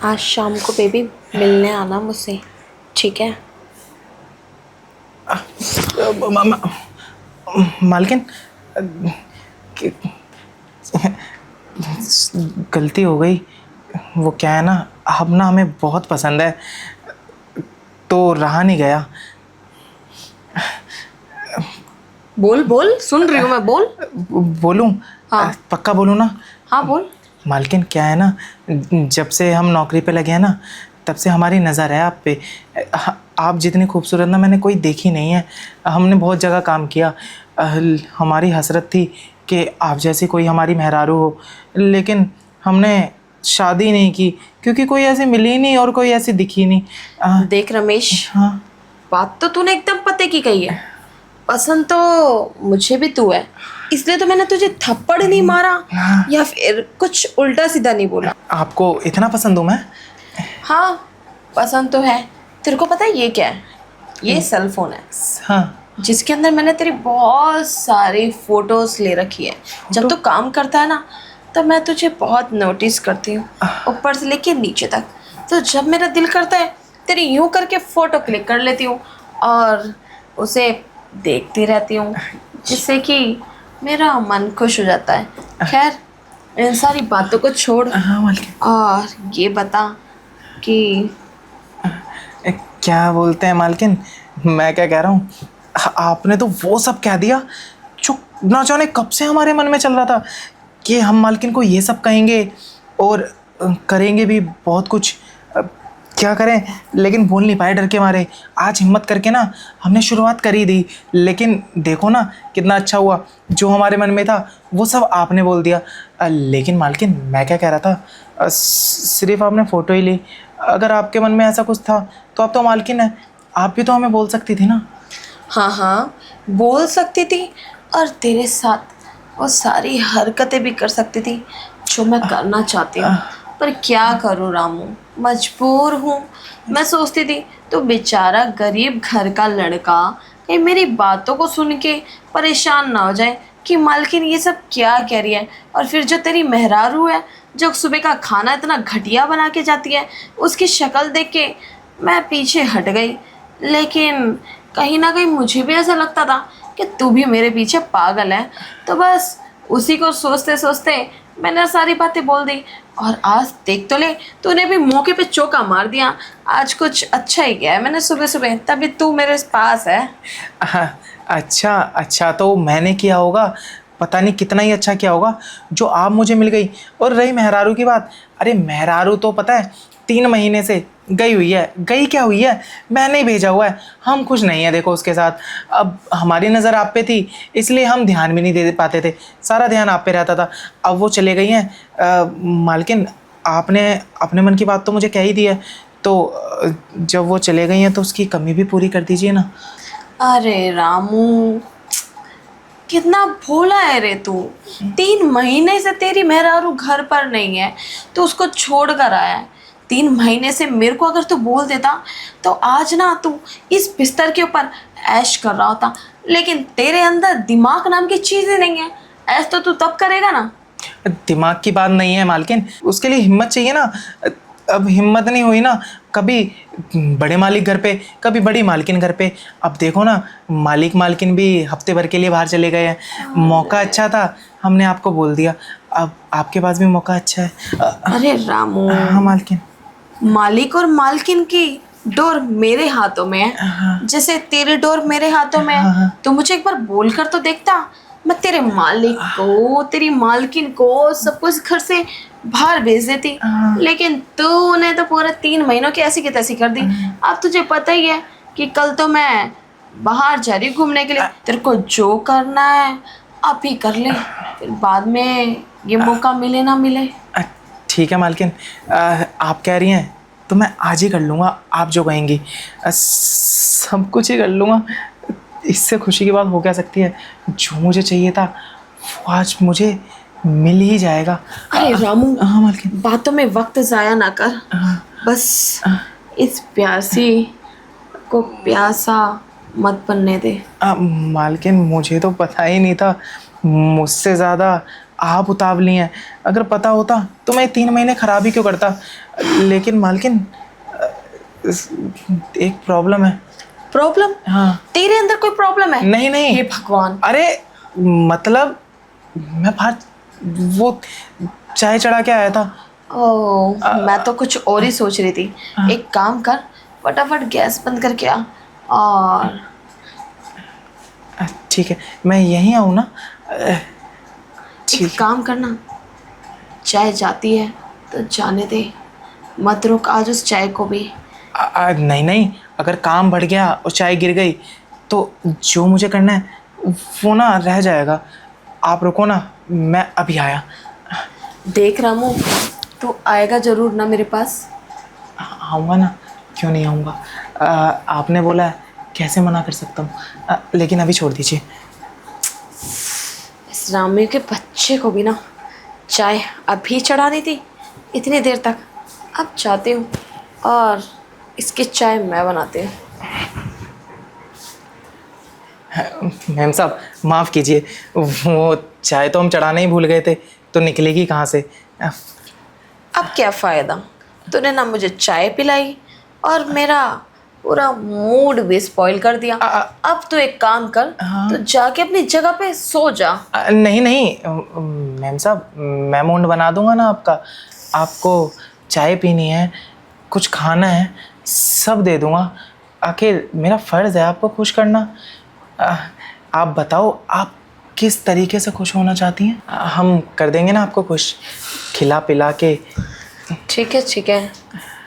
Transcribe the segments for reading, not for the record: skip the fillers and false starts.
आज शाम को बेबी मिलने आना मुझसे, ठीक है? मालकिन, गलती हो गई। वो क्या है ना, अब ना हमें बहुत पसंद है तो रहा नहीं गया। बोल बोल, सुन रही हूँ मैं, बोल। बोलूं? हाँ। पक्का बोलूं ना? हाँ बोल। मालकिन क्या है ना, जब से हम नौकरी पे लगे हैं ना, तब से हमारी नज़र है आप पे। आप जितनी खूबसूरत ना मैंने कोई देखी नहीं है। हमने बहुत जगह काम किया, हमारी हसरत थी कि आप जैसी कोई हमारी मेहरारू हो, लेकिन हमने शादी नहीं की क्योंकि कोई ऐसी मिली नहीं और कोई ऐसी दिखी नहीं। देख रमेश, हाँ। बात तो तूने एकदम पते की कही है। पसंद तो मुझे भी तू है, इसलिए तो मैंने तुझे थप्पड़ नहीं मारा या फिर कुछ उल्टा सीधा नहीं बोला। आपको इतना पसंद हूँ मैं? हाँ, पसंद तो है। तेरे को पता है ये क्या है? ये सेल फोन है, हाँ। जिसके अंदर मैंने तेरी बहुत सारी फोटोज ले रखी है। जब तू काम करता है ना, तब मैं तुझे बहुत नोटिस करती हूँ, ऊपर से लेके नीचे तक। तो जब मेरा दिल करता है, तेरी यूं करके फ़ोटो क्लिक कर लेती हूँ और उसे देखती रहती हूँ, जिससे कि मेरा मन खुश हो जाता है। खैर, इन सारी बातों को छोड़ हाँ मालकिन। और ये बता कि क्या बोलते हैं मालकिन, मैं क्या कह रहा हूँ, आपने तो वो सब कह दिया जो ना जाने कब से हमारे मन में चल रहा था कि हम मालकिन को ये सब कहेंगे और करेंगे भी बहुत कुछ। क्या करें, लेकिन बोल नहीं पाए डर के मारे। आज हिम्मत करके ना हमने शुरुआत कर ही दी, लेकिन देखो ना कितना अच्छा हुआ। जो हमारे मन में था वो सब आपने बोल दिया। लेकिन मालकिन मैं क्या कह रहा था, सिर्फ आपने फ़ोटो ही ली। अगर आपके मन में ऐसा कुछ था तो आप तो मालकिन है, आप भी तो हमें बोल सकती थी ना। हाँ हाँ, बोल सकती थी और तेरे साथ वो सारी हरकतें भी कर सकती थी जो मैं करना चाहती हूँ। पर क्या करूँ रामू, मजबूर हूँ। मैं सोचती थी तो बेचारा गरीब घर का लड़का कहीं मेरी बातों को सुन के परेशान ना हो जाए कि मालकिन ये सब क्या कह रही है। और फिर जो तेरी मेहरारू है, जो सुबह का खाना इतना घटिया बना के जाती है, उसकी शक्ल देख के मैं पीछे हट गई। लेकिन कहीं ना कहीं मुझे भी ऐसा लगता था कि तू भी मेरे पीछे पागल है। तो बस उसी को सोचते सोचते मैंने सारी बातें बोल दी। और आज देख तो ले, तूने भी मौके पे चौका मार दिया। आज कुछ अच्छा ही गया है मैंने सुबह सुबह, तभी तू मेरे पास है। अच्छा अच्छा, तो मैंने किया होगा, पता नहीं कितना ही अच्छा किया होगा जो आप मुझे मिल गई। और रही मेहरारू की बात, अरे मेहरारू तो पता है 3 महीने से गई हुई है। गई क्या हुई है, मैंने ही भेजा हुआ है। हम खुश नहीं है देखो उसके साथ। अब हमारी नज़र आप पे थी इसलिए हम ध्यान भी नहीं दे पाते थे, सारा ध्यान आप पे रहता था। अब वो चले गई हैं। मालकिन आपने अपने मन की बात तो मुझे कह ही दी है, तो जब वो चले गई हैं तो उसकी कमी भी पूरी कर दीजिए ना। अरे रामू, कितना भोला है रे तू। 3 महीने से तेरी मेहरारू घर पर नहीं है, तो उसको छोड़ कर आया है। 3 महीने से मेरे को अगर तू बोल देता तो आज ना तू इस बिस्तर के ऊपर ऐश कर रहा होता। लेकिन तेरे अंदर दिमाग नाम की चीज़ ही नहीं है। ऐश तो तू तब करेगा ना। दिमाग की बात नहीं है मालकिन, उसके लिए हिम्मत चाहिए ना। अब हिम्मत नहीं हुई ना, कभी बड़े मालिक घर पे, कभी बड़ी मालकिन घर पे। अब देखो ना, मालिक मालकिन भी हफ्ते भर के लिए बाहर चले गए हैं। मौका अच्छा था, हमने आपको बोल दिया। अब आपके पास भी मौका अच्छा है। अरे रामू, हाँ मालकिन। मालिक और मालकिन की डोर मेरे हाथों में है, जैसे तेरी डोर मेरे हाथों में है। तो मुझे एक बार बोल कर तो देखता, मैं तेरे मालिक को, तेरी मालकिन को, सब कुछ घर से बाहर भेज देती। लेकिन तूने तो पूरे 3 महीनों की ऐसी की तैसी कर दी। अब तुझे पता ही है कि कल तो मैं बाहर जा रही हूँ घूमने के लिए। तेरे को जो करना है आप ही कर ले, फिर बाद में ये मौका मिले ना मिले। ठीक है मालकिन, आप कह रही हैं तो मैं आज ही कर लूँगा, आप जो कहेंगी। सब कुछ ही कर लूँगा। इससे खुशी की बात हो क्या सकती है। जो मुझे चाहिए था वो आज मुझे मिल ही जाएगा। अरे रामू, हाँ मालकिन। बातों में वक्त जाया ना कर। बस इस प्यासी को प्यासा मत बनने दे। मालकिन मुझे तो पता ही नहीं था, मुझसे ज़्यादा आप उतावली हैं, अगर पता होता तो मैं 3 महीने ख़राब ही क्यों करता। लेकिन मालकिन एक प्रॉब्लम है। प्रॉब्लम? हाँ। तेरे अंदर कोई प्रॉब्लम है? नहीं नहीं, हे भगवान। अरे मतलब मैं बाहर वो चाय चढ़ा के आया था। ओह, मैं तो कुछ और ही सोच रही थी। एक काम कर, फटाफट गैस बंद करके आ। और ठीक है, मैं यहीं आऊँ ना? एक काम करना, चाय जाती है तो जाने दे, मत रुक आज उस चाय को भी। नहीं नहीं, अगर काम बढ़ गया और चाय गिर गई तो जो मुझे करना है वो ना रह जाएगा। आप रुको ना, मैं अभी आया। देख रामू, तू आएगा जरूर ना मेरे पास? आऊँगा ना, क्यों नहीं आऊँगा। आपने बोला है, कैसे मना कर सकता हूँ। लेकिन अभी छोड़ दीजिए। इस रामू के बच्चे को भी ना चाय अभी चढ़ानी थी इतनी देर तक। अब चाहती हूँ और इसकी चाय मैं बनाती हूँ। मैम साहब माफ़ कीजिए, वो चाय तो हम चढ़ाने ही भूल गए थे, तो निकलेगी कहाँ से। अब क्या फ़ायदा, तूने ना मुझे चाय पिलाई और मेरा पूरा मूड भी स्पॉइल कर दिया। अब तू एक काम कर, तू जाके अपनी जगह पे सो जा। नहीं नहीं मैम साहब, मैं मूड बना दूंगा ना आपका। आपको चाय पीनी है, कुछ खाना है, सब दे दूंगा। आखिर मेरा फ़र्ज़ है आपको खुश करना। आप बताओ, आप किस तरीके से खुश होना चाहती हैं? हम कर देंगे ना आपको खुश, खिला पिला के। ठीक है,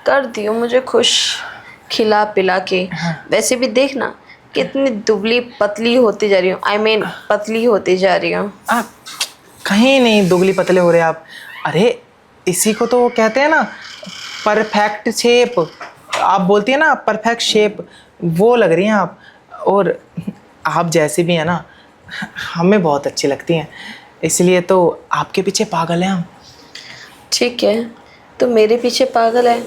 कर दियो मुझे खुश खिला पिला के। वैसे भी देखना कितनी दुबली पतली होती जा रही हूँ, I mean पतली होती जा रही हूँ। कहीं नहीं दुबली पतले हो रहे आप। अरे इसी को तो कहते हैं ना परफेक्ट शेप। आप बोलती है ना परफेक्ट शेप, वो लग रही हैं आप। और आप जैसी भी हैं ना, हमें बहुत अच्छी लगती हैं, इसलिए तो आपके पीछे पागल हैं हम। ठीक है, तो मेरे पीछे पागल है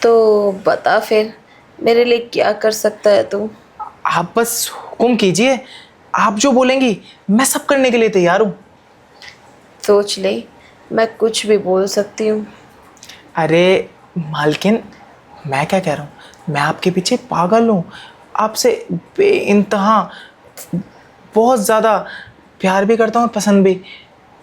तो बता फिर मेरे लिए क्या कर सकता है तू? आप बस हुक्म कीजिए, आप जो बोलेंगी मैं सब करने के लिए तैयार हूँ। सोच ले, मैं कुछ भी बोल सकती हूँ। अरे मालकिन, मैं क्या कह रहा हूँ, मैं आपके पीछे पागल हूँ। आपसे बेइंतहा बहुत ज़्यादा प्यार भी करता हूँ और पसंद भी।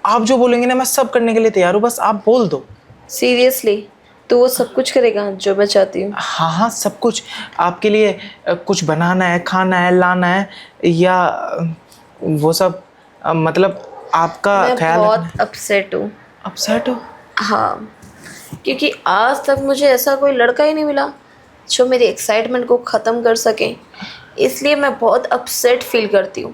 आप जो बोलेंगे ना मैं सब करने के लिए तैयार हूँ, बस आप बोल दो। सीरियसली तो वो सब कुछ करेगा जो मैं चाहती हूँ? हाँ हाँ, सब कुछ आपके लिए। कुछ बनाना है, खाना है, लाना है, या वो सब मतलब आपका मैं ख्याल रखना बहुत है। अपसेट हूँ। अपसेट हो? हाँ, क्योंकि आज तक मुझे ऐसा कोई लड़का ही नहीं मिला जो मेरी एक्साइटमेंट को ख़त्म कर सके। इसलिए मैं बहुत अपसेट फील करती हूँ।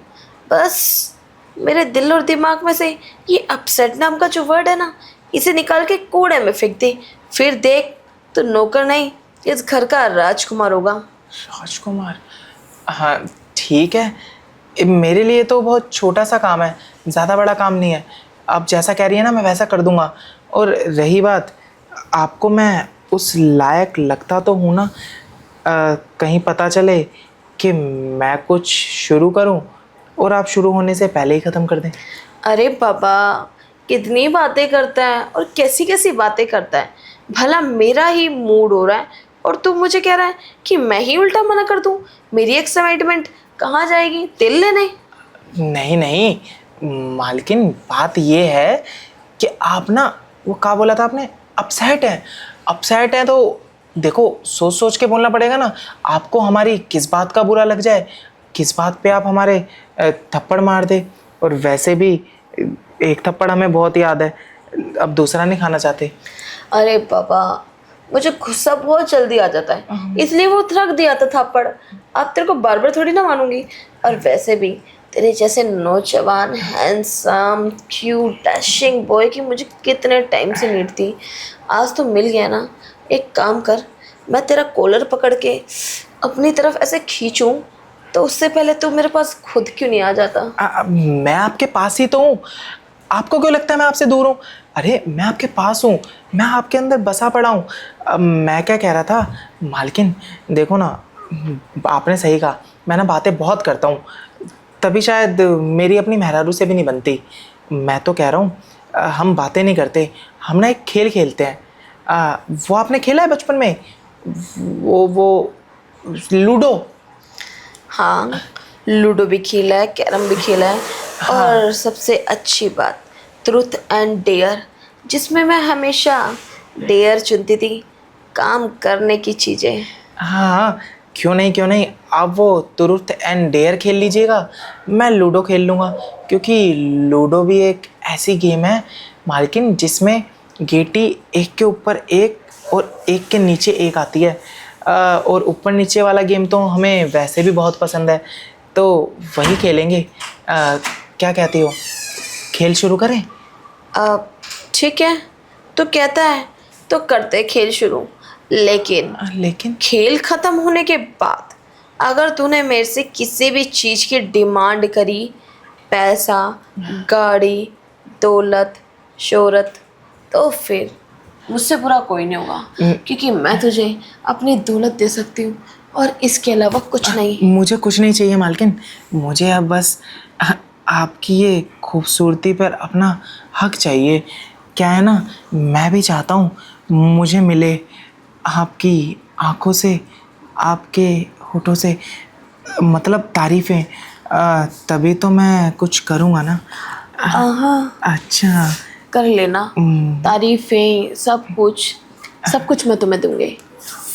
बस मेरे दिल और दिमाग में से ये अपसेट नाम का जो वर्ड है ना, इसे निकाल के कूड़े में फेंक दे। फिर देख, तो नौकर नहीं, इस घर का राजकुमार होगा। राजकुमार? हाँ ठीक है, मेरे लिए तो बहुत छोटा सा काम है, ज़्यादा बड़ा काम नहीं है। आप जैसा कह रही है ना मैं वैसा कर दूंगा। और रही बात, आपको मैं उस लायक लगता तो हूँ ना? कहीं पता चले कि मैं कुछ शुरू करूँ और आप शुरू होने से पहले ही ख़त्म कर दें। अरे बाबा, कितनी बातें करता है और कैसी कैसी बातें करता है। भला मेरा ही मूड हो रहा है और तू मुझे कह रहा है कि मैं ही उल्टा मना कर दूँ? मेरी एक्साइटमेंट कहाँ जाएगी दिल लेने? नहीं नहीं मालकिन, बात ये है कि आप ना, वो क्या बोला था आपने, अपसेट हैं। अपसेट हैं तो देखो सोच सोच के बोलना पड़ेगा ना। आपको हमारी किस बात का बुरा लग जाए, किस बात पे आप हमारे थप्पड़ मार दे। और वैसे भी एक थप्पड़ हमें बहुत याद है, अब दूसरा नहीं खाना चाहते। अरे बाबा, मुझे गुस्सा बहुत जल्दी आ जाता है, इसलिए वो रख दिया था थप्पड़। अब तेरे को बार बार थोड़ी ना मानूंगी। और वैसे भी तेरे जैसे नौजवान हैंडसम क्यूट डैशिंग बॉय की मुझे कितने टाइम से नीड थी। आज तो मिल गया ना। एक काम कर, मैं तेरा कॉलर पकड़ के अपनी तरफ ऐसे खींचूं तो उससे पहले तू मेरे पास खुद क्यों नहीं आ जाता? मैं आपके पास ही तो हूँ, आपको क्यों लगता है मैं आपसे दूर हूँ? अरे मैं आपके पास हूँ, मैं आपके अंदर बसा पड़ा हूँ। मैं क्या कह रहा था मालकिन, देखो ना, आपने सही कहा, मैं ना बातें बहुत करता हूँ, तभी शायद मेरी अपनी मेहरारू से भी नहीं बनती। मैं तो कह रहा हूँ हम बातें नहीं करते, हम ना एक खेल खेलते हैं। वो आपने खेला है बचपन में, वो लूडो। हाँ, लूडो भी खेला है, कैरम भी खेला है, और सबसे अच्छी बात ट्रूथ एंड डेयर, जिसमें मैं हमेशा डेयर चुनती थी, काम करने की चीज़ें। हाँ, क्यों नहीं क्यों नहीं, आप वो ट्रूथ एंड डेयर खेल लीजिएगा, मैं लूडो खेल लूँगा। क्योंकि लूडो भी एक ऐसी गेम है मालकिन जिसमें गीटी एक के ऊपर एक और एक के नीचे एक आती है। और ऊपर नीचे वाला गेम तो हमें वैसे भी बहुत पसंद है, तो वही खेलेंगे। क्या कहती हो, खेल शुरू करें? अब ठीक है, तो कहता है तो करते खेल शुरू, लेकिन लेकिन खेल खत्म होने के बाद अगर तूने मेरे से किसी भी चीज़ की डिमांड करी, पैसा, गाड़ी, दौलत, शोहरत, तो फिर मुझसे बुरा कोई नहीं होगा, क्योंकि मैं तुझे अपनी दौलत दे सकती हूँ और इसके अलावा कुछ नहीं। मुझे कुछ नहीं चाहिए मालकिन, मुझे अब बस आपकी ये खूबसूरती पर अपना हक चाहिए। क्या है ना, मैं भी चाहता हूँ मुझे मिले आपकी आंखों से, आपके होठों से, मतलब तारीफ़ें। तभी तो मैं कुछ करूँगा ना। हाँ, अच्छा। कर लेना, तारीफें, सब कुछ मैं तुम्हें दूंगी,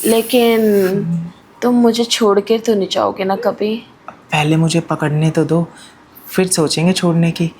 लेकिन तुम मुझे छोड़ के तो नहीं जाओगे ना कभी? पहले मुझे पकड़ने तो दो, फिर सोचेंगे छोड़ने की।